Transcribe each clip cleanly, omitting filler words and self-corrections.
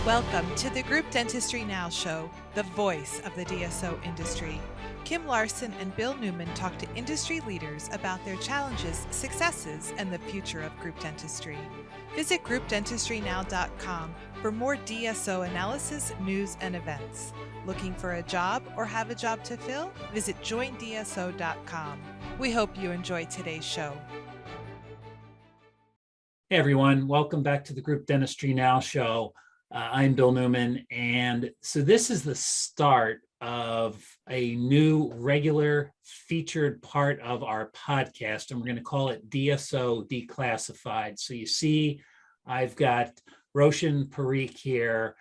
Welcome to the Group Dentistry Now Show, the voice of the DSO industry. Kim Larson and Bill Neumann talk to industry leaders about their challenges, successes, and the future of group dentistry. Visit groupdentistrynow.com for more DSO analysis, news, and events. Looking for a job or have a job to fill? Visit joindso.com. We hope you enjoy today's show. Hey everyone, welcome back to the Group Dentistry Now Show. I'm Bill Neumann, and so this is the start of a new regular featured part of our podcast, and we're going to call it DSO Declassified. So you see, I've got Roshan Parikh here.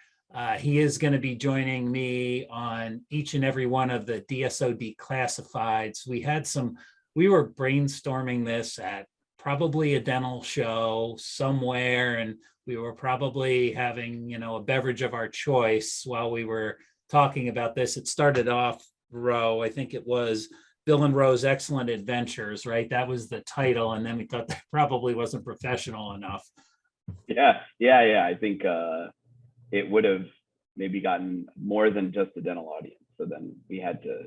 He is going to be joining me on each and every one of the DSO Declassifieds. We were brainstorming this at probably a dental show somewhere, and we were probably having, a beverage of our choice while we were talking about this. It started off, Ro, I think it was Bill and Ro's Excellent Adventures, right? That was the title. And then we thought that probably wasn't professional enough. Yeah. I think it would have maybe gotten more than just a dental audience. So then we had to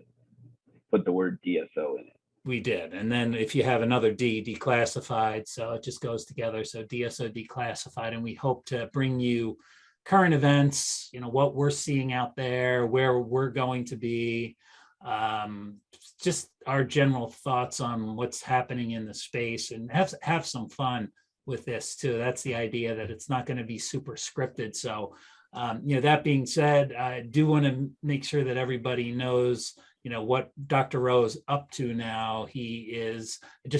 put the word DSO in it. We did. And then if you have another D, declassified, so it just goes together. So DSO Declassified, and we hope to bring you current events, what we're seeing out there, where we're going to be, just our general thoughts on what's happening in the space, and have some fun with this too. That's the idea, that it's not going to be super scripted. So, that being said, I do want to make sure that everybody knows what Dr. Ro's up to now. He is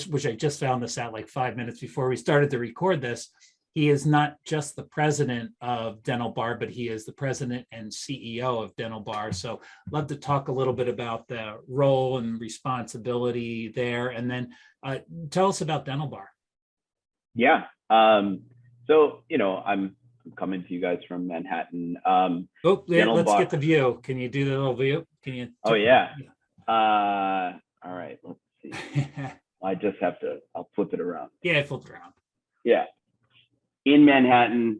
which I just found this out like 5 minutes before we started to record this. He is not just the president of Dental Bar, but he is the president and CEO of Dental Bar. So I'd love to talk a little bit about the role and responsibility there. And then tell us about Dental Bar. Yeah. So, I'm coming to you guys from Manhattan. Let's get the view. Can you do the little view? Can you? Oh, yeah. All right. Let's see. I just have to, I'll flip it around. Yeah, flip it around. Yeah. In Manhattan,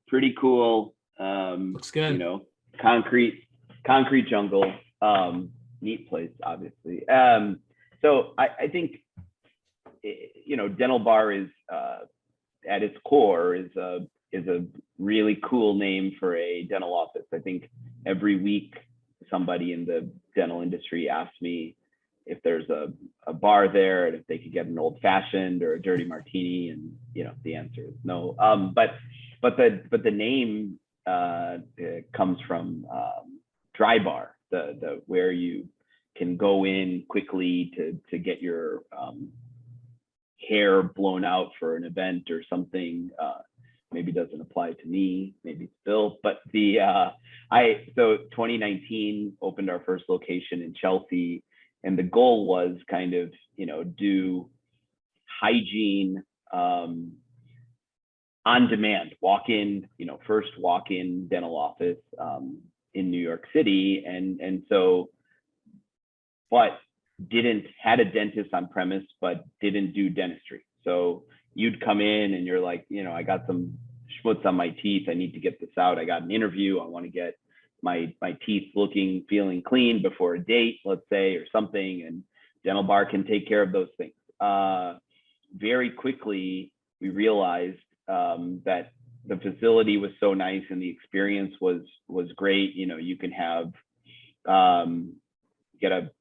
pretty cool. Looks good. Concrete jungle. Neat place, obviously. So I think, Dental Bar is, at its core, is a really cool name for a dental office. I think every week somebody in the dental industry asks me if there's a bar there and if they could get an old fashioned or a dirty martini, and the answer is no. But the name comes from dry bar, the where you can go in quickly to get your hair blown out for an event or something. Maybe doesn't apply to me, maybe it's Bill, but so 2019 opened our first location in Chelsea, and the goal was kind of, do hygiene on demand, first walk-in dental office in New York City. And so, but had a dentist on premise, but didn't do dentistry. So you'd come in and you're like, I got some schmutz on my teeth. I need to get this out. I got an interview. I want to get my teeth feeling clean before a date, let's say, or something. And Dental Bar can take care of those things. Very quickly, we realized that the facility was so nice and the experience was great. You can have, get a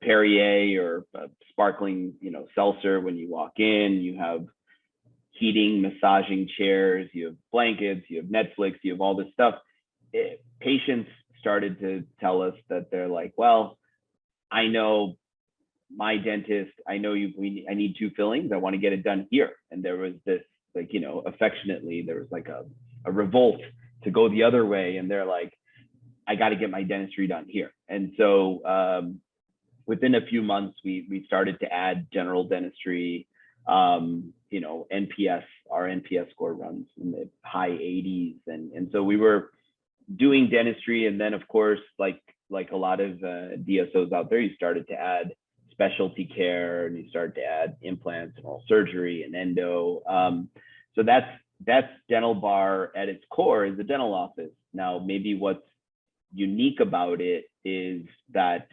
Perrier or a sparkling, seltzer when you walk in. You have heating, massaging chairs, you have blankets, you have Netflix, you have all this stuff. Patients started to tell us that they're like, well, I know my dentist, I need 2 fillings. I want to get it done here. And there was this, affectionately, there was like a revolt to go the other way. And they're like, I got to get my dentistry done here. And so within a few months, we started to add general dentistry. NPS, our NPS score runs in the high 80s. And so we were doing dentistry. And then of course, like a lot of DSOs out there, you started to add specialty care, and you started to add implants and oral surgery and endo. So that's That's Dental Bar at its core is a dental office. Now, maybe what's unique about it is that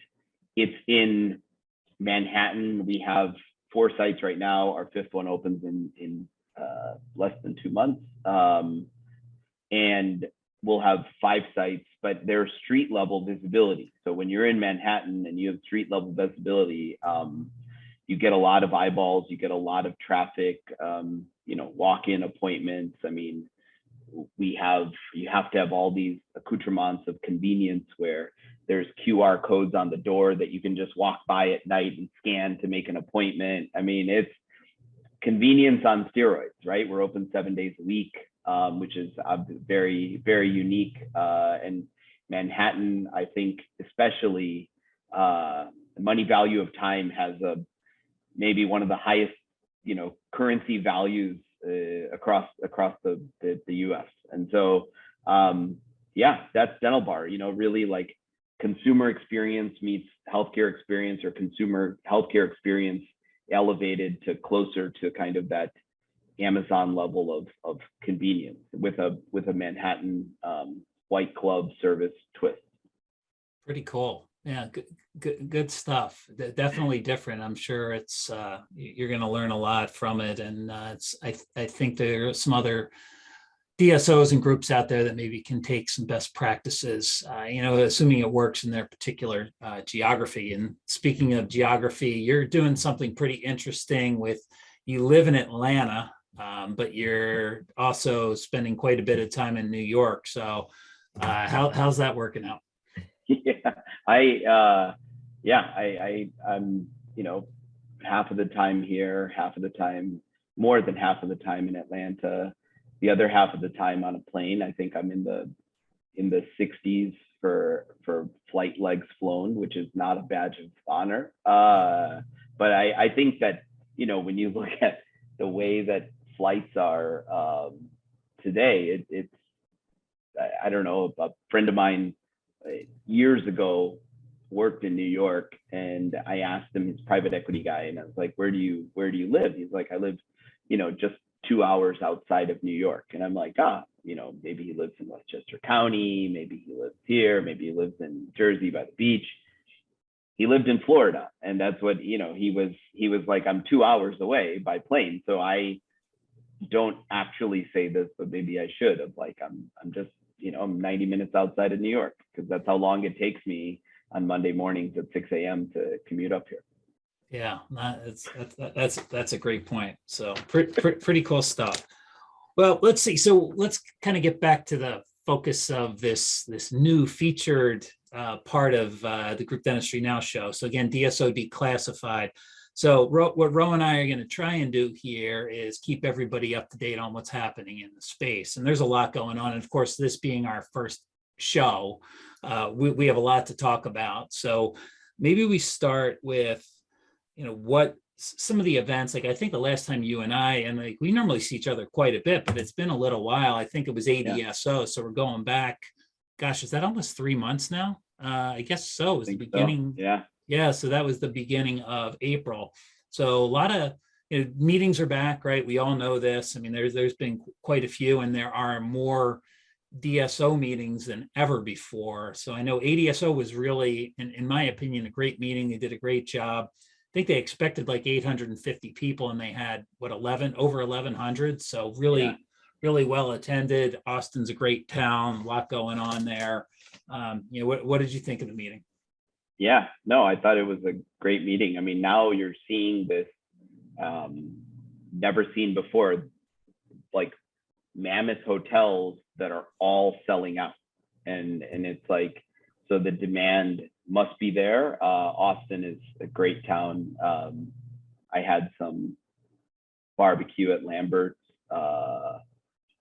it's in Manhattan. We have 4 sites right now. Our 5th one opens in less than 2 months. And we'll have 5 sites, but they're street level visibility. So when you're in Manhattan and you have street level visibility, you get a lot of eyeballs, you get a lot of traffic, walk-in appointments. I mean, you have to have all these accoutrements of convenience where there's QR codes on the door that you can just walk by at night and scan to make an appointment. I mean, it's convenience on steroids, right? We're open 7 days a week, which is very, very unique. And Manhattan, I think, especially the money value of time has maybe one of the highest, currency values across the U.S. And so, that's Dental Bar. Really like consumer experience meets healthcare experience, or consumer healthcare experience elevated to closer to kind of that Amazon level of convenience with a Manhattan white glove service twist. Pretty cool. Yeah, good stuff. Definitely different. I'm sure it's you're going to learn a lot from it, and I think there are some other DSOs and groups out there that maybe can take some best practices, assuming it works in their particular geography. And speaking of geography, you're doing something pretty interesting you live in Atlanta, but you're also spending quite a bit of time in New York. So how's that working out? I'm half of the time here, half of the time, more than half of the time in Atlanta, the other half of the time on a plane. I think I'm in the 60s for flight legs flown, which is not a badge of honor. But I think that, when you look at the way that flights are today, it's I don't know, a friend of mine years ago worked in New York, and I asked him, his private equity guy, and I was like, where do you live? He's like, I live, just 2 hours outside of New York. And I'm like, maybe he lives in Westchester County, maybe he lives here, maybe he lives in Jersey by the beach. He lived in Florida, and that's what, he was like, I'm 2 hours away by plane. So I don't actually say this, but maybe I should have, like, I'm just, I'm 90 minutes outside of New York, because that's how long it takes me on Monday mornings at 6 a.m. to commute up here. Yeah, that's a great point. So pretty cool stuff. Well, let's see. So let's kind of get back to the focus of this new featured part of the Group Dentistry Now show. So again, DSO Declassified. So what Ro and I are going to try and do here is keep everybody up to date on what's happening in the space. And there's a lot going on. And of course, this being our first show, we have a lot to talk about. So maybe we start with, what some of the events, like I think the last time you and I, we normally see each other quite a bit, but it's been a little while. I think it was ADSO. Yeah. So we're going back, gosh, is that almost 3 months now? I guess so. It was the beginning. So. Yeah. Yeah, so that was the beginning of April. So a lot of meetings are back, right? We all know this. I mean, there's been quite a few, and there are more DSO meetings than ever before. So I know ADSO was really, in my opinion, a great meeting. They did a great job. I think they expected like 850 people, and they had over 1,100. So really, really well attended. Austin's a great town, a lot going on there. What did you think of the meeting? Yeah, no, I thought it was a great meeting. I mean, now you're seeing this never seen before, like mammoth hotels that are all selling out. And it's like, so the demand must be there. Austin is a great town. I had some barbecue at Lambert's.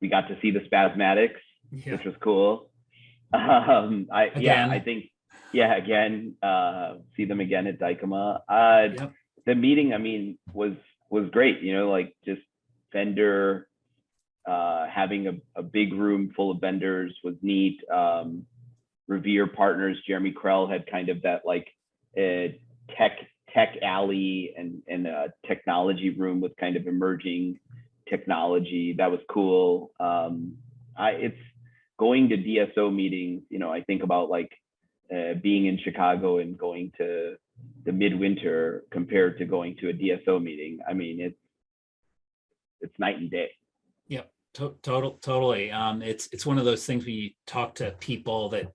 We got to see the Spasmatics, which was cool. I think, again, see them again at Dykema. The meeting, I mean, was great. Like just vendor, having a big room full of vendors was neat. Revere Partners, Jeremy Krell had kind of that like tech alley and a technology room with kind of emerging technology. That was cool. It's going to DSO meetings. I think about like being in Chicago and going to the midwinter compared to going to a DSO meeting. I mean, it's night and day. Yep. Totally. It's one of those things where you talk to people that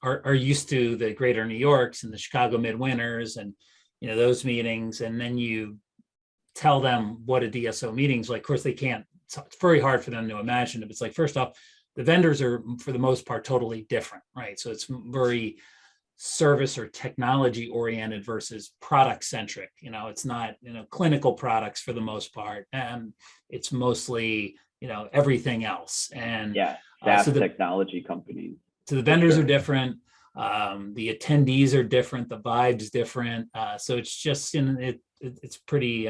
are used to the greater New Yorks and the Chicago midwinters and, those meetings. And then you tell them what a DSO meeting's like. Of course, they can't, it's very hard for them to imagine it. It's like, first off, the vendors are, for the most part, totally different, right? So it's very service or technology oriented versus product centric. It's not, clinical products for the most part. And it's mostly, everything else. And SaaS technology companies. So the vendors are different. The attendees are different. The vibe's different. So it's just, it's pretty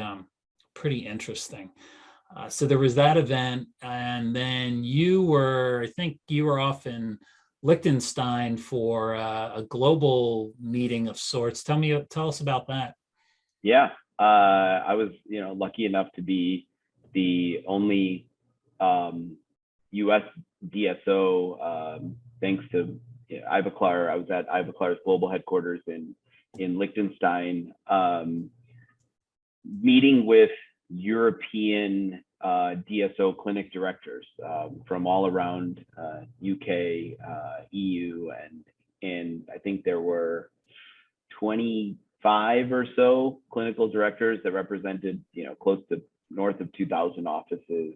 interesting. So there was that event, and then I think you were off in Liechtenstein for a global meeting of sorts. Tell us about that. Yeah, I was, lucky enough to be the only U.S. DSO, thanks to Ivoclar. I was at Ivoclar's global headquarters in Liechtenstein, meeting with European DSO clinic directors from all around UK, EU, and I think there were 25 or so clinical directors that represented, close to north of 2,000 offices.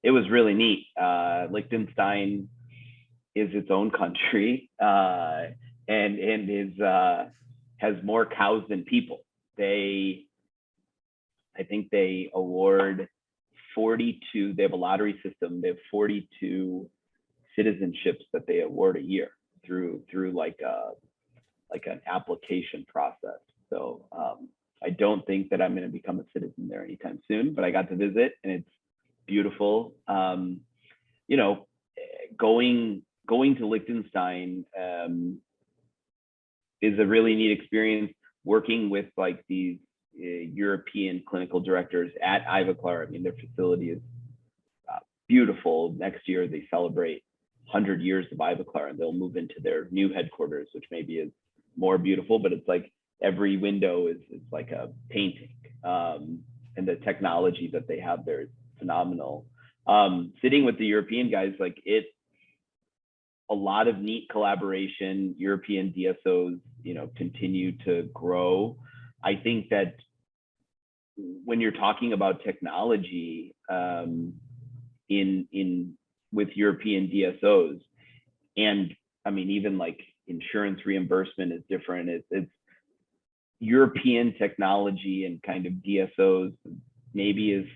It was really neat. Liechtenstein is its own country and has more cows than people. I think they award 42, they have a lottery system. They have 42 citizenships that they award a year through like an application process. So I don't think that I'm going to become a citizen there anytime soon, but I got to visit and it's beautiful. Going to Liechtenstein is a really neat experience, working with like these European clinical directors at Ivoclar. I mean, their facility is beautiful. Next year they celebrate 100 years of Ivoclar, and they'll move into their new headquarters, which maybe is more beautiful, but it's like every window is like a painting, and the technology that they have there is phenomenal. Sitting with the European guys, like a lot of neat collaboration. European DSOs, continue to grow. I think that when you're talking about technology with European DSOs, and I mean, even like insurance reimbursement is different. It's European technology and kind of DSOs maybe is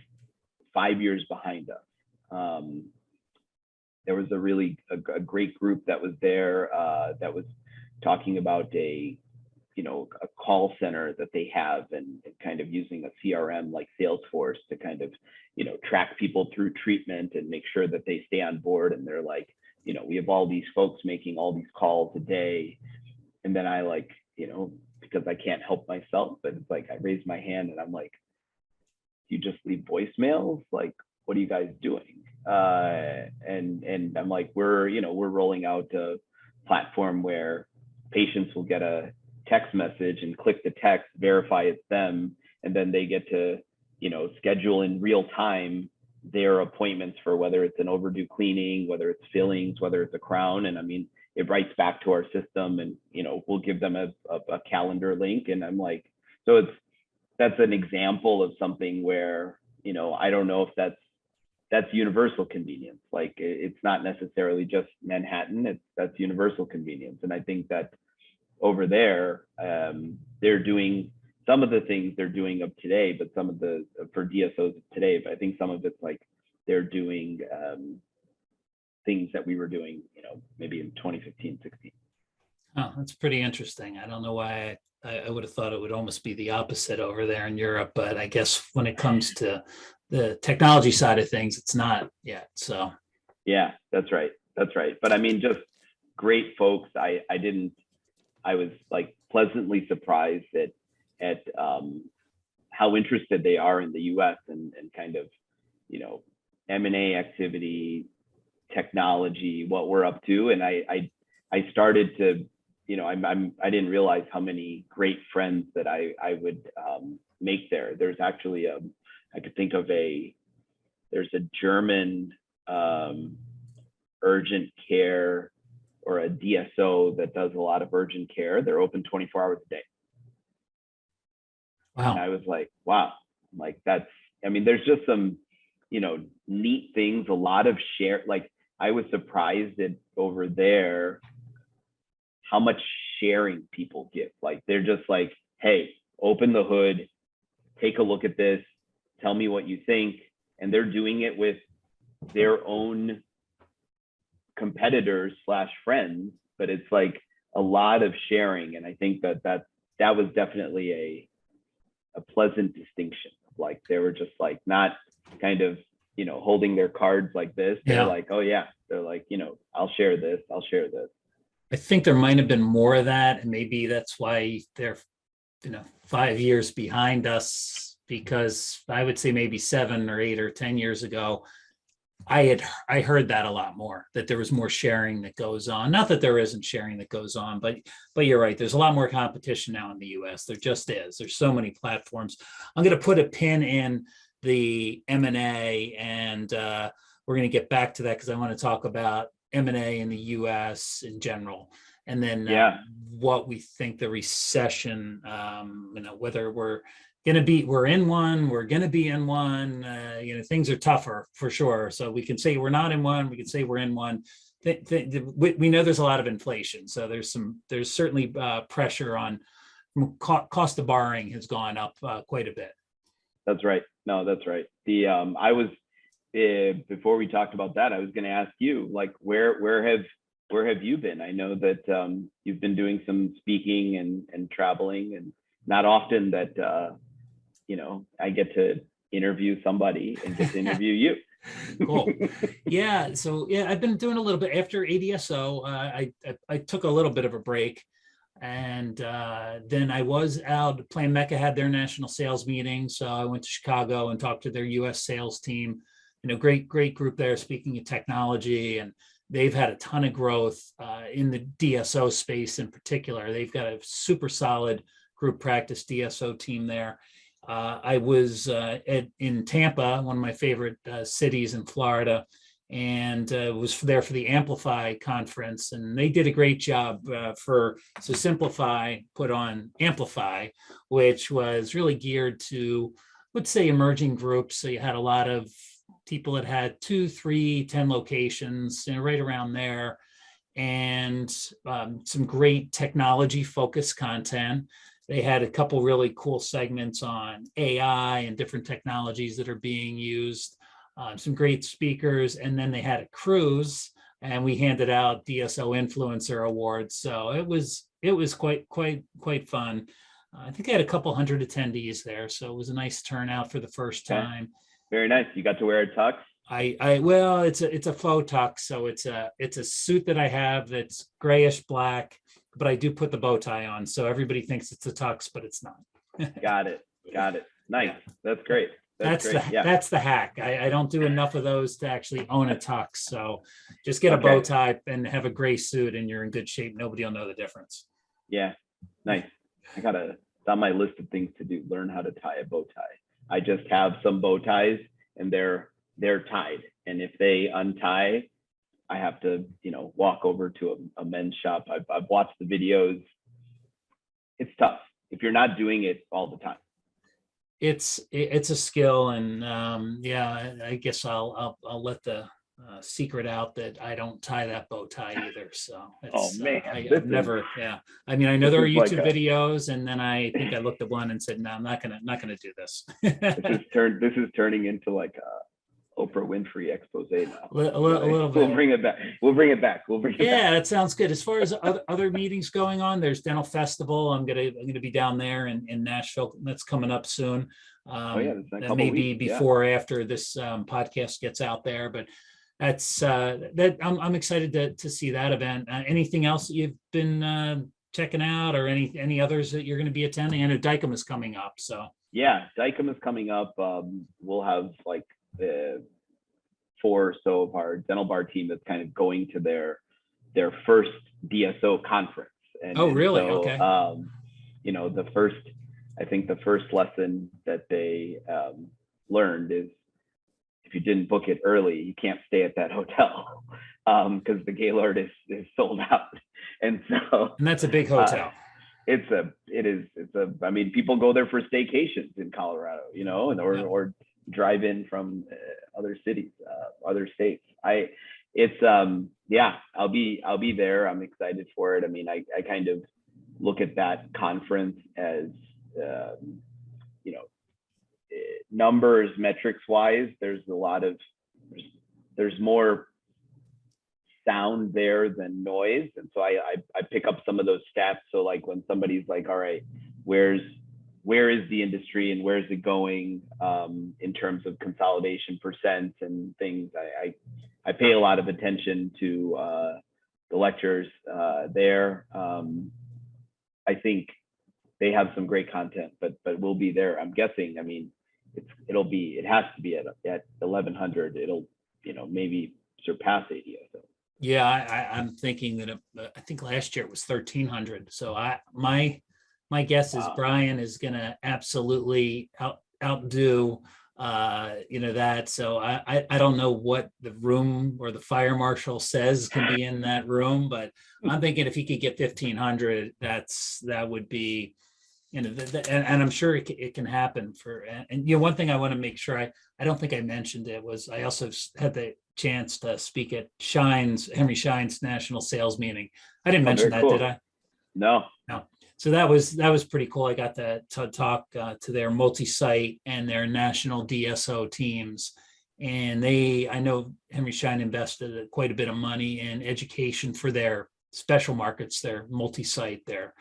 5 years behind us. There was a great group that was there that was talking about a call center that they have and kind of using a CRM like Salesforce to kind of, track people through treatment and make sure that they stay on board. And they're like, we have all these folks making all these calls a day. And then I like, because I can't help myself, but it's like, I raise my hand and I'm like, you just leave voicemails? Like, what are you guys doing? And I'm like, we're rolling out a platform where patients will get a text message and click the text, verify it's them, and then they get to, schedule in real time their appointments for whether it's an overdue cleaning, whether it's fillings, whether it's a crown. And I mean, it writes back to our system, and we'll give them a calendar link. And I'm like, so that's an example of something where, I don't know if that's universal convenience. Like, it's not necessarily just Manhattan, that's universal convenience. And I think that over there, they're doing some of the things they're doing of today, but some of for DSOs of today, but I think some of it's like they're doing things that we were doing, maybe in 2015, 16. Oh, that's pretty interesting. I don't know why I would have thought it would almost be the opposite over there in Europe, but I guess when it comes to the technology side of things, it's not yet. So yeah, that's right. But I mean, just great folks. I was like pleasantly surprised at how interested they are in the US and kind of, M&A activity, technology, what we're up to. And I started to, I didn't realize how many great friends that I would make there. There's actually I could think of there's a German urgent care or a DSO that does a lot of urgent care. They're open 24 hours a day. Wow. And I was like, wow, like there's just some, neat things, a lot of like I was surprised at over there how much sharing people give. Like they're just like, hey, open the hood, take a look at this, tell me what you think. And they're doing it with their own competitors / friends, but it's like a lot of sharing. And I think that was definitely a pleasant distinction. Like they were just like not kind of, holding their cards like this. They're like, oh yeah, they're like, I'll share this. I think there might have been more of that, and maybe that's why they're 5 years behind us, because I would say maybe 7 or 8 or 10 years ago, I heard that a lot more, that there was more sharing that goes on. Not that there isn't sharing that goes on, but you're right. There's a lot more competition now in the US. There just is. There's so many platforms. I'm going to put a pin in the M&A, and we're going to get back to that because I want to talk about M&A in the US in general. And then what we think the recession, whether we're going to be in one, things are tougher for sure. So we can say we're not in one, we can say we're in one. We know there's a lot of inflation. So there's certainly pressure on cost of borrowing has gone up quite a bit. That's right. No, that's right. I was, before we talked about that, I was going to ask you, like, where have you been? I know that you've been doing some speaking and traveling, and not often that, I get to interview somebody and get to interview you. Cool. Yeah. So I've been doing a little bit after ADSO. I took a little bit of a break, and then I was out. Plan Mecca had their national sales meeting, so I went to Chicago and talked to their U.S. sales team. Great group there, speaking of technology, and they've had a ton of growth in the DSO space in particular. They've got a super solid group practice DSO team there. I was in Tampa, one of my favorite cities in Florida, and was there for the Amplify conference, and they did a great job. So Simplify put on Amplify, which was really geared to, let's say, emerging groups. So you had a lot of people that had 2, 3, 10 locations, right around there, and some great technology focused content. They had a couple really cool segments on AI and different technologies that are being used, some great speakers. And then they had a cruise, and we handed out DSO Influencer Awards. So it was quite fun. I think I had a couple hundred attendees there. So it was a nice turnout for the first time. Very nice. You got to wear a tux? Well, it's a faux tux. So it's a suit that I have that's grayish black, but I do put the bow tie on. So everybody thinks it's a tux, but it's not. Got it. Nice. Yeah. That's great. That's the hack. I don't do enough of those to actually own a tux. So just get a bow tie and have a gray suit, and you're in good shape. Nobody will know the difference. Yeah. Nice. It's on my list of things to do, learn how to tie a bow tie. I just have some bow ties, and they're tied. And if they untie, I have to, walk over to a men's shop. I've watched the videos. It's tough if you're not doing it all the time. It's a skill, and I guess I'll let the secret out that I don't tie that bow tie either. So I've never. I mean, I know there are YouTube videos, and then I think I looked at one and said, no, I'm not gonna do this. This is turning into like a Oprah Winfrey expose now. A little bit. We'll bring it back. Yeah, that sounds good. As far as other meetings going on, there's Dental Festival. I'm gonna be down there in Nashville. That's coming up soon. Maybe before or after this podcast gets out there, but that's I'm excited to see that event. Anything else that you've been checking out, or any others that you're going to be attending? I know DICOM is coming up, so. Yeah, DICOM is coming up. We'll have like four or so of our dental bar team that's kind of going to their first DSO conference. Oh, really? So, Okay. I think the first lesson that they learned is if you didn't book it early, you can't stay at that hotel because the Gaylord is sold out. And that's a big hotel. I mean, people go there for staycations in Colorado, or drive in from other cities, other states. I'll be there. I'm excited for it. I mean, I kind of look at that conference as, numbers, metrics wise, there's more sound there than noise. And so I pick up some of those stats. So like when somebody's like, all right, where is the industry and where's it going in terms of consolidation percents and things, I pay a lot of attention to the lectures there. I think they have some great content, but we'll be there. I'm guessing, I mean, it has to be at 1100. It'll, maybe surpass ADSO. Yeah, I'm thinking that I think last year it was 1300. So my guess is Brian is going to absolutely outdo that. So I don't know what the room or the fire marshal says can be in that room, but I'm thinking if he could get 1500, that would be, and I'm sure it can happen and one thing I want to make sure I don't think I mentioned it was I also had the chance to speak at Henry Schein's national sales meeting. I didn't mention that, cool. Did I? No. So that was pretty cool. I got to talk to their multi-site and their national DSO teams. And I know Henry Schein invested quite a bit of money in education for their special markets, their multi-site, their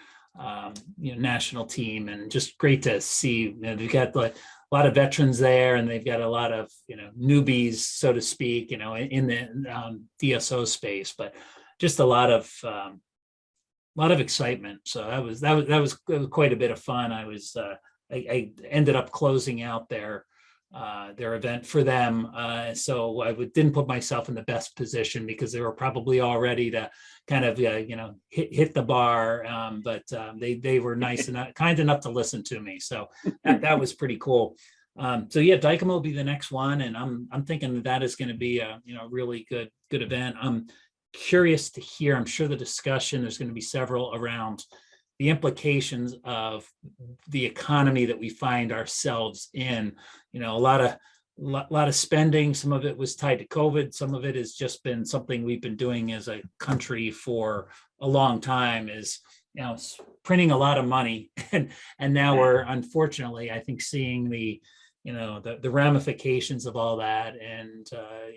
national team, and just great to see. They've got a lot of veterans there, and they've got a lot of newbies, so to speak, in the DSO space, but just a lot of excitement. So that was quite a bit of fun. I ended up closing out their event for them. So I didn't put myself in the best position because they were probably all ready to kind of, hit the bar. But they were nice and kind enough to listen to me. So that was pretty cool. So yeah, Dykema will be the next one. And I'm thinking that is going to be a, really good event. I'm curious to hear, I'm sure the discussion, there's going to be several around the implications of the economy that we find ourselves in. A lot of spending. Some of it was tied to COVID. Some of it has just been something we've been doing as a country for a long time, is printing a lot of money, and now we're unfortunately, I think, seeing the ramifications of all that, and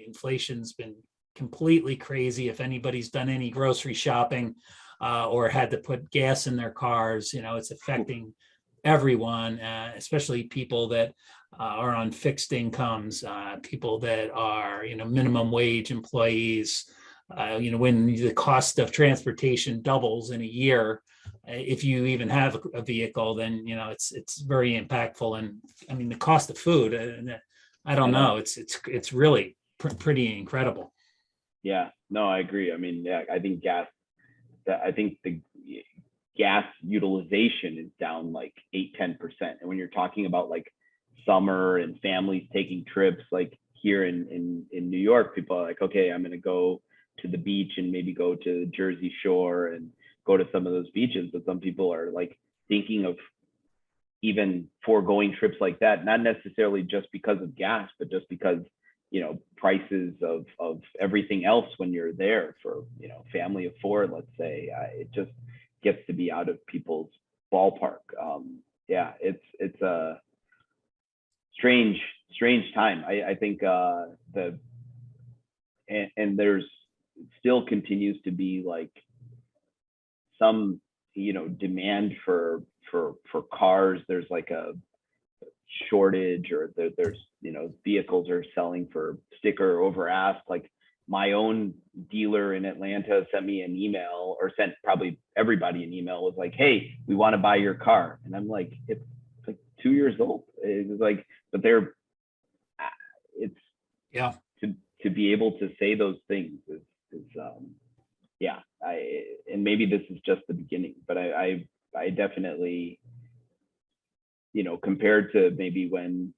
inflation's been completely crazy. If anybody's done any grocery shopping or had to put gas in their cars, it's affecting everyone, especially people that are on fixed incomes, people that are, minimum wage employees. When the cost of transportation doubles in a year, if you even have a vehicle, then, it's very impactful. And I mean, the cost of food, I don't know, it's really pretty incredible. Yeah, no, I agree. I mean, yeah, I think the gas utilization is down like 8-10%. And when you're talking about like summer and families taking trips, like here in New York, people are like, okay, I'm going to go to the beach and maybe go to Jersey Shore and go to some of those beaches. But some people are like thinking of even foregoing trips like that, not necessarily just because of gas, but just because prices of everything else when you're there for family of four, let's say, it just gets to be out of people's ballpark. It's a strange time. I think and there's still continues to be like some demand for cars. There's like a shortage, or there's vehicles are selling for sticker over ask. Like my own dealer in Atlanta sent me an email, or sent probably everybody an email, was like, hey, we want to buy your car. And I'm like, it's like 2 years old. It was like, but Yeah. To be able to say those things is yeah, and maybe this is just the beginning, but I definitely, compared to maybe when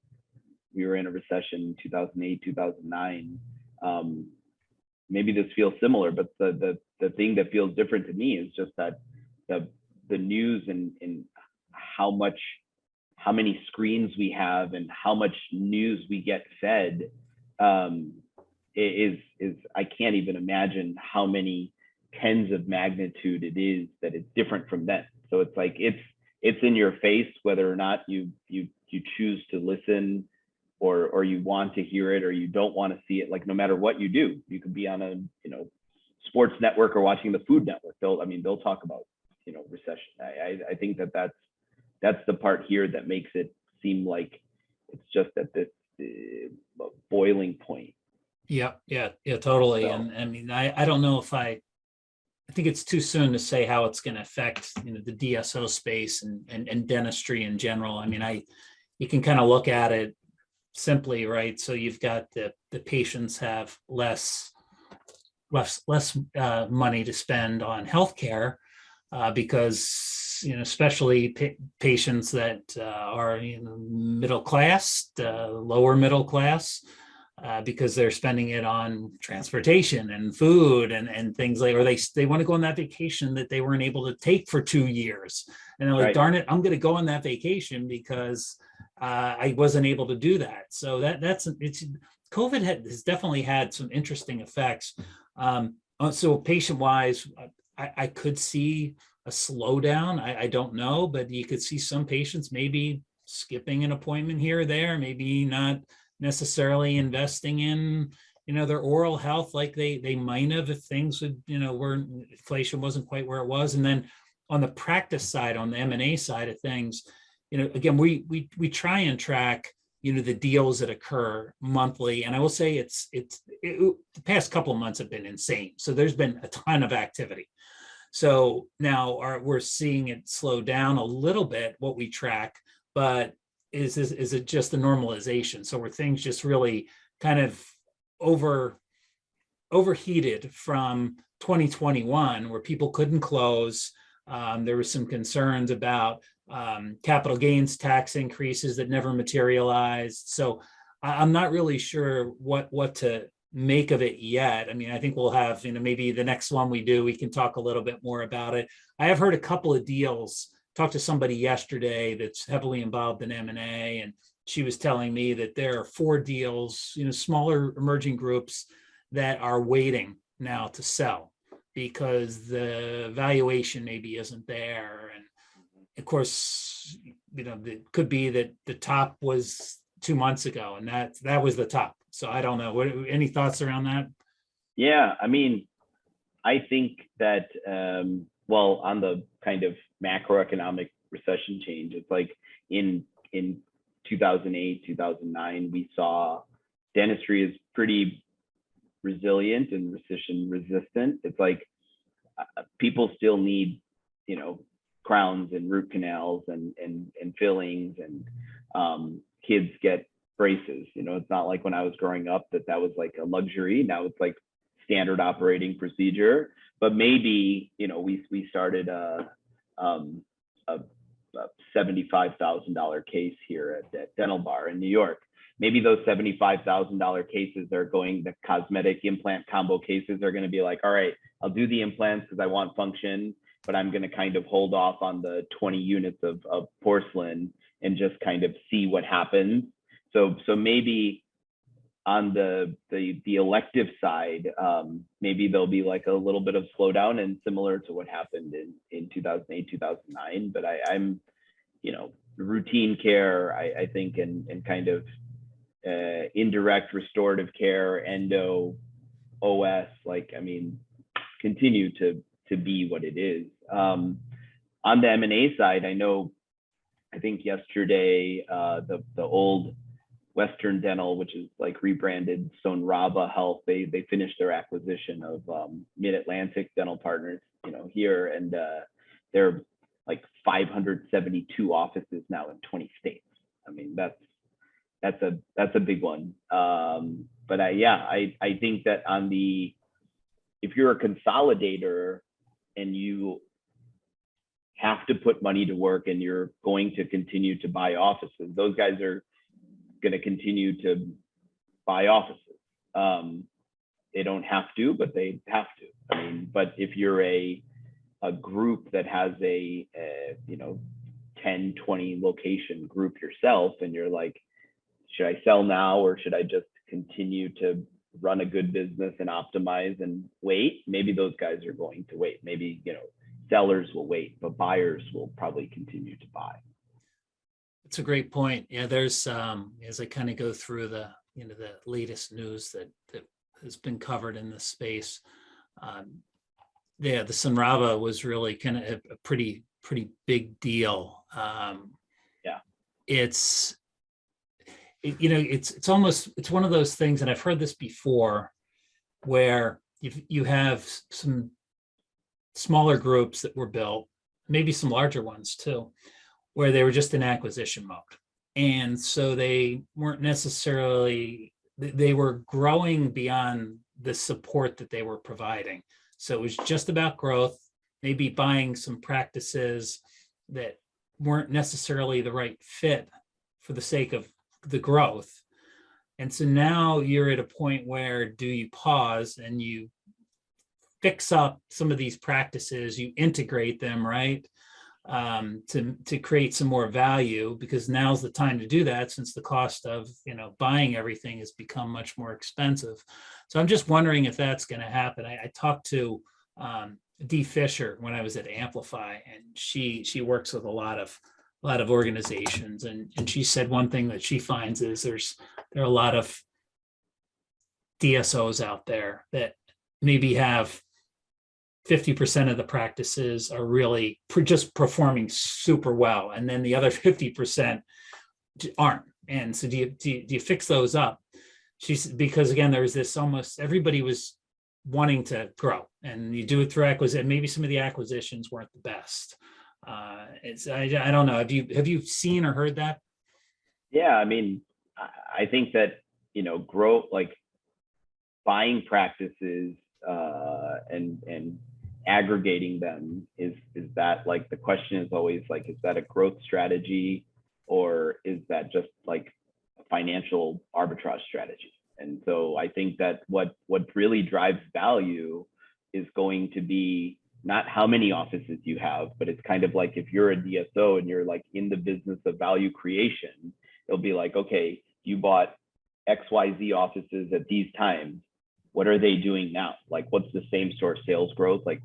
we were in a recession, 2008, 2009, maybe this feels similar, but the thing that feels different to me is just that the news and how many screens we have and how much news we get fed is I can't even imagine how many tens of magnitude it is that it's different from then. So it's like it's in your face whether or not you choose to listen or you want to hear it or you don't want to see it. Like no matter what you do, you could be on a sports network or watching the Food Network. They'll talk about recession. I think that's the part here that makes it seem like it's just at this boiling point. Yeah, totally. So, And I mean, I don't know if I think it's too soon to say how it's going to affect, the DSO space and dentistry in general. I mean, you can kind of look at it simply, right? So you've got the patients have less money to spend on healthcare because especially patients that are middle class, lower middle class. Because they're spending it on transportation and food and things like, or they want to go on that vacation that they weren't able to take for 2 years. And they're like, right. darn it, I'm going to go on that vacation because I wasn't able to do that. So it's COVID has definitely had some interesting effects. So patient wise, I could see a slowdown. I don't know, but you could see some patients maybe skipping an appointment here or there, maybe not necessarily investing in their oral health like they might have if things would were inflation wasn't quite where it was. And then on the practice side, on the M&A side of things, again we try and track the deals that occur monthly, and I will say the past couple of months have been insane. So there's been a ton of activity. So now we're seeing it slow down a little bit, what we track, but is it just the normalization? So were things just really kind of overheated from 2021 where people couldn't close? There was some concerns about capital gains tax increases that never materialized. So I'm not really sure what to make of it yet. I mean, I think we'll have, maybe the next one we do, we can talk a little bit more about it. I have heard a couple of deals. Talked to somebody yesterday that's heavily involved in M&A, and she was telling me that there are 4 deals, smaller emerging groups that are waiting now to sell because the valuation maybe isn't there. And of course, it could be that the top was 2 months ago and that was the top. So I don't know. Any thoughts around that? Yeah, I mean, I think that on the kind of macroeconomic recession change, it's like in 2008, 2009, we saw dentistry is pretty resilient and recession resistant. It's like people still need, crowns and root canals and fillings, and kids get braces. It's not like when I was growing up that was like a luxury. Now it's like standard operating procedure. But maybe we started a $75,000 case here at Dental Bar in New York. Maybe those $75,000 cases are going, the cosmetic implant combo cases are going to be like, all right, I'll do the implants because I want function, but I'm going to kind of hold off on the 20 units of porcelain and just kind of see what happens. So maybe on the elective side, maybe there'll be like a little bit of slowdown, and similar to what happened in 2008, 2009. But I'm, routine care, I think, and kind of indirect restorative care, endo, OS, continue to be what it is. On the M&A side, I think yesterday, the old Western Dental, which is like rebranded Sonraba Health, they finished their acquisition of Mid-Atlantic Dental Partners, here, and they're like 572 offices now in 20 states. I mean, that's that's a big one. But I think that if you're a consolidator and you have to put money to work and you're going to continue to buy offices, those guys are going to continue to buy offices. They don't have to, but they have to. I mean, but if you're a group that has a 10, 20 location group yourself, and you're like, should I sell now or should I just continue to run a good business and optimize and wait? Maybe those guys are going to wait. Maybe, sellers will wait, but buyers will probably continue to buy. It's a great point. Yeah, there's as I kind of go through the latest news that has been covered in this space. The Sunrava was really kind of a pretty big deal. It's one of those things, and I've heard this before, where you have some smaller groups that were built, maybe some larger ones too, where they were just in acquisition mode. And so they weren't necessarily, they were growing beyond the support that they were providing. So it was just about growth, maybe buying some practices that weren't necessarily the right fit for the sake of the growth. And so now you're at a point where do you pause and you fix up some of these practices, you integrate them, right? To create some more value, because now's the time to do that, since the cost of buying everything has become much more expensive. So I'm just wondering if that's going to happen. I talked to Dee Fisher when I was at Amplify, and she works with a lot of organizations, and she said one thing that she finds is there are a lot of DSOs out there that maybe have 50% of the practices are really just performing super well, and then the other 50% aren't. And so do you fix those up? Because again, there was this, almost everybody was wanting to grow, and you do it through acquisition. Maybe some of the acquisitions weren't the best. I don't know. Have you seen or heard that? Yeah, I mean, I think that grow, like buying practices and aggregating them is that, like, the question is always like, is that a growth strategy or is that just like a financial arbitrage strategy? And so I think that what really drives value is going to be not how many offices you have, but it's kind of like, if you're a DSO and you're like in the business of value creation, it'll be like, okay, you bought XYZ offices at these times. What are they doing now? Like, what's the same store sales growth? Like,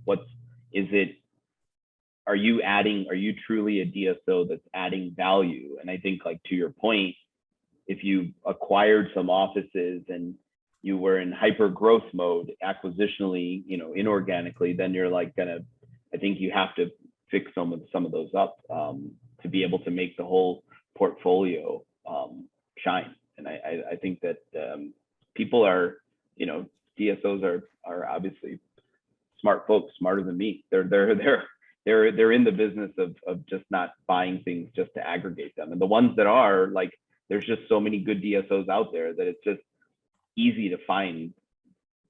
are you truly a DSO that's adding value? And I think, like, to your point, if you acquired some offices and you were in hyper growth mode acquisitionally, inorganically, then you're like I think you have to fix some of those up to be able to make the whole portfolio shine. And I think that people are, DSOs are obviously smart folks, smarter than me. They're in the business of just not buying things just to aggregate them. And the ones that are, like, there's just so many good DSOs out there that it's just easy to find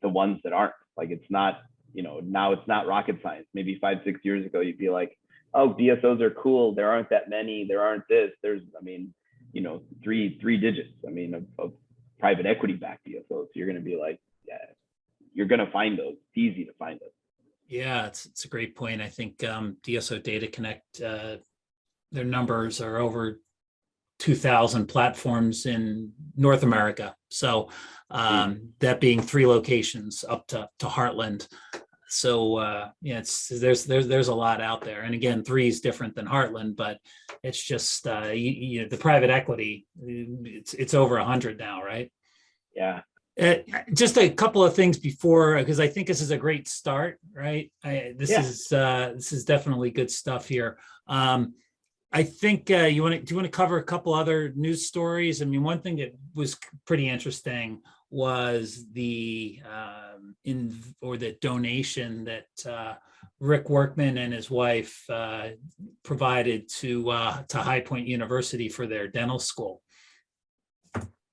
the ones that aren't. Like, it's not, now it's not rocket science. Maybe 5-6 years ago, you'd be like, oh, DSOs are cool. There aren't that many. There aren't this. There's, three digits. Of private equity backed DSOs. You're going to be like, yeah, you're going to find those. It's easy to find those. Yeah, it's a great point. I think DSO Data Connect, their numbers are over 2,000 platforms in North America. So that being 3 locations up to Heartland. So there's a lot out there. And again, 3 is different than Heartland, but it's just the private equity. It's over 100 now, right? Yeah. Just a couple of things before, because I think this is a great start, right? This is definitely good stuff here. I think do you want to cover a couple other news stories? I mean, one thing that was pretty interesting was the donation that Rick Workman and his wife provided to High Point University for their dental school.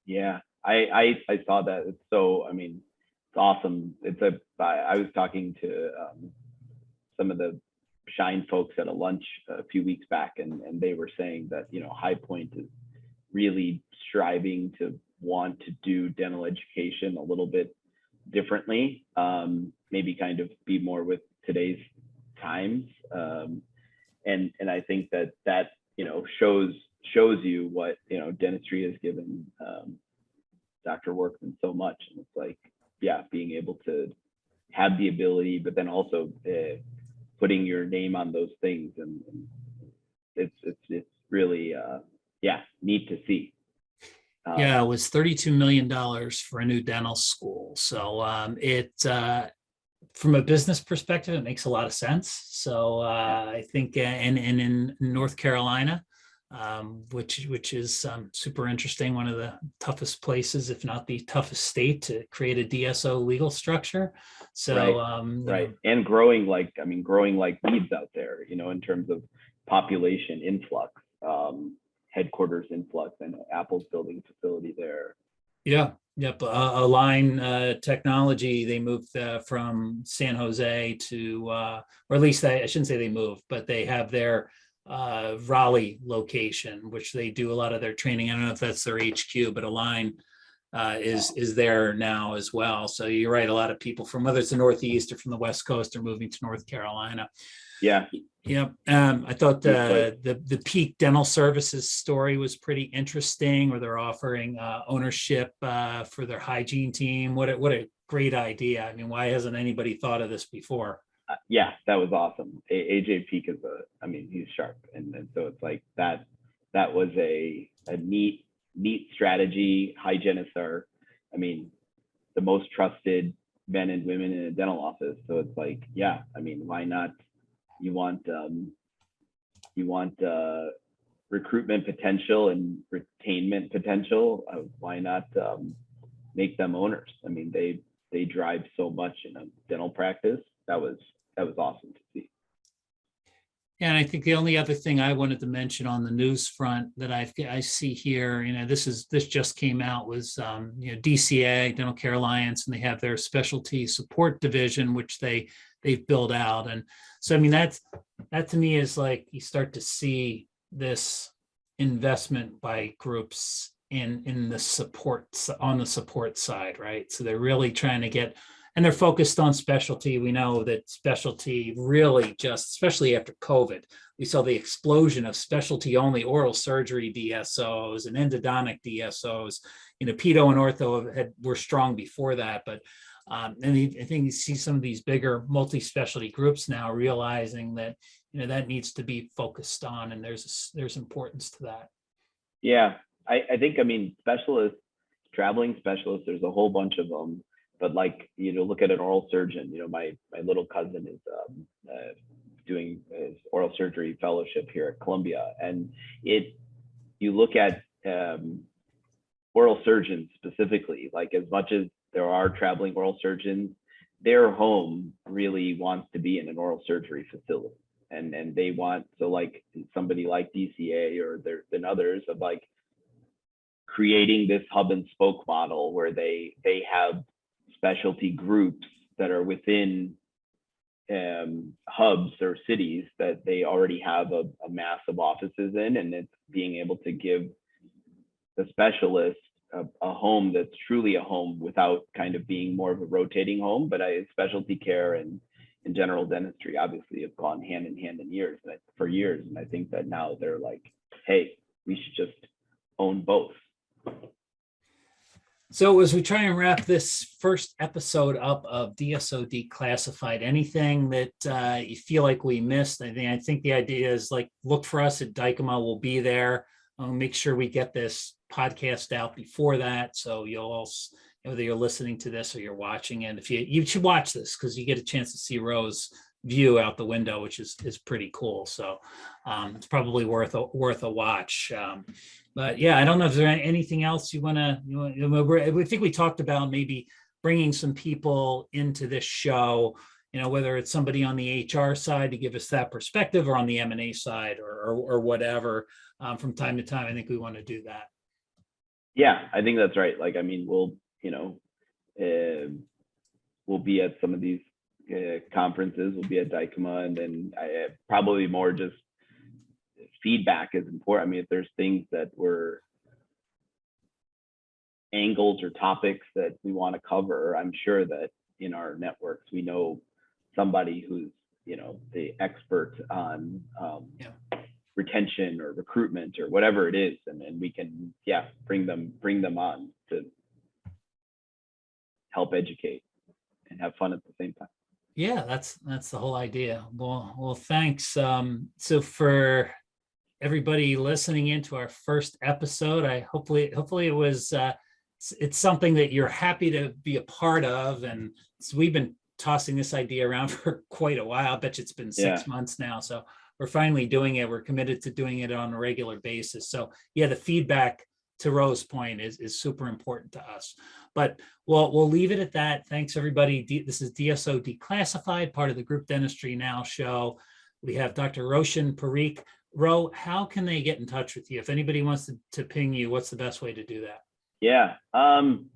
Yeah, I saw that. It's so, I mean, it's awesome. I was talking to some of the Shine folks at a lunch a few weeks back, and they were saying that, High Point is really striving to want to do dental education a little bit differently, maybe kind of be more with today's times. And I think that shows you what dentistry has given Dr. Workman so much. And it's like, yeah, being able to have the ability, but then also putting your name on those things, and it's really neat to see. Yeah, it was $32 million for a new dental school. So from a business perspective, it makes a lot of sense. So I think, and in North Carolina, which is super interesting, one of the toughest places, if not the toughest state, to create a DSO legal structure. So right. And growing like weeds out there, in terms of population influx, headquarters influx. I know Apple's building a facility there. Yeah. Yep. Align Technology, they moved from San Jose to, or at least I shouldn't say they moved, but they have their Raleigh location, which they do a lot of their training. I don't know if that's their HQ, but Align is there now as well. So you're right. A lot of people from, whether it's the Northeast or from the West Coast, are moving to North Carolina. Yeah. Yep. I thought the Peak Dental Services story was pretty interesting, where they're offering ownership for their hygiene team. What a great idea. I mean, why hasn't anybody thought of this before? Yeah, that was awesome. AJ Peak is he's sharp. And so it's like that was a neat strategy. Hygienists are, the most trusted men and women in a dental office. So it's like, yeah, why not? You want recruitment potential and retainment potential. Why not make them owners? They drive so much in a dental practice. That was awesome to see. Yeah, and I think the only other thing I wanted to mention on the news front that I see here, this just came out, was DCA, Dental Care Alliance, and they have their specialty support division, which they've built out. And so that to me is like, you start to see this investment by groups in the support, on the support side, right? So they're really trying to get, and they're focused on specialty. We know that specialty really just, especially after COVID, we saw the explosion of specialty only oral surgery DSOs and endodontic DSOs. Pedo and ortho were strong before that, but and I think you see some of these bigger multi-specialty groups now realizing that that needs to be focused on, and there's importance to that. Yeah, I think specialists, traveling specialists, there's a whole bunch of them. But look at an oral surgeon. My little cousin is doing his oral surgery fellowship here at Columbia, and you look at oral surgeons specifically, as much as there are traveling oral surgeons, their home really wants to be in an oral surgery facility, and they want, so somebody like DCA, or there's been others, of creating this hub and spoke model where they have specialty groups that are within hubs or cities that they already have a mass of offices in, and it's being able to give the specialist a home that's truly a home, without kind of being more of a rotating home. But specialty care and general dentistry obviously have gone hand in hand for years, and I think that now they're like, hey, we should just own both. So as we try and wrap this first episode up of DSO Declassified, anything that you feel like we missed? I think the idea is look for us at Dykema. We'll be there. Make sure we get this podcast out before that, so you'll also, whether you're listening to this or you're watching it, if you should watch this, because you get a chance to see Ro's view out the window, which is pretty cool. So it's probably worth a watch. But yeah, I don't know if there's anything else you want to. We think we talked about maybe bringing some people into this show, whether it's somebody on the HR side to give us that perspective, or on the M&A side, or whatever. From time to time, I think we want to do that. Yeah, I think that's right. Like, I mean, we'll be at some of these conferences. We'll be at DICOMA, and then probably more just feedback is important. I mean, if there's things that were angles or topics that we want to cover, I'm sure that in our networks we know somebody who's the expert on retention or recruitment or whatever it is, and we can bring them on to help educate and have fun at the same time. Yeah, that's the whole idea. Well, thanks. So for everybody listening into our first episode, hopefully it was it's something that you're happy to be a part of. And so we've been tossing this idea around for quite a while. I bet you it's been 6 months now. So we're finally doing it. We're committed to doing it on a regular basis. So yeah, the feedback, to Ro's point, is super important to us. But we'll leave it at that. Thanks, everybody. This is DSO Declassified, part of the Group Dentistry Now show. We have Dr. Roshan Parikh. Ro, how can they get in touch with you? If anybody wants to ping you, what's the best way to do that? Yeah, I'm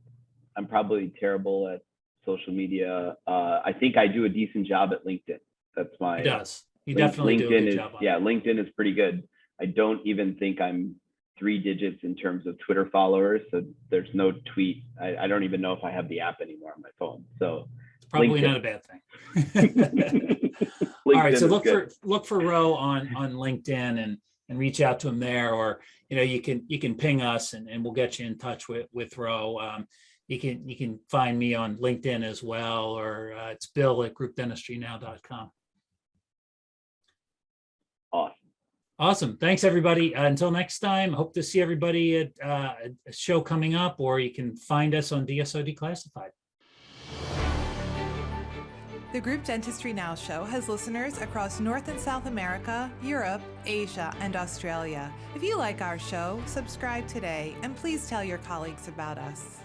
probably terrible at social media. I think I do a decent job at LinkedIn. That's my. He does. You definitely do a good job on it. LinkedIn is pretty good. I don't even think I'm 3 digits in terms of Twitter followers. So there's no tweet. I don't even know if I have the app anymore on my phone. So it's probably not a bad thing. All right. So look for Ro on LinkedIn and reach out to him there, or you can ping us and we'll get you in touch with Ro. You can find me on LinkedIn as well, or it's Bill at groupdentistrynow.com. Awesome. Thanks, everybody. Until next time, hope to see everybody at a show coming up, or you can find us on DSO Declassified. The Group Dentistry Now show has listeners across North and South America, Europe, Asia, and Australia. If you like our show, subscribe today, and please tell your colleagues about us.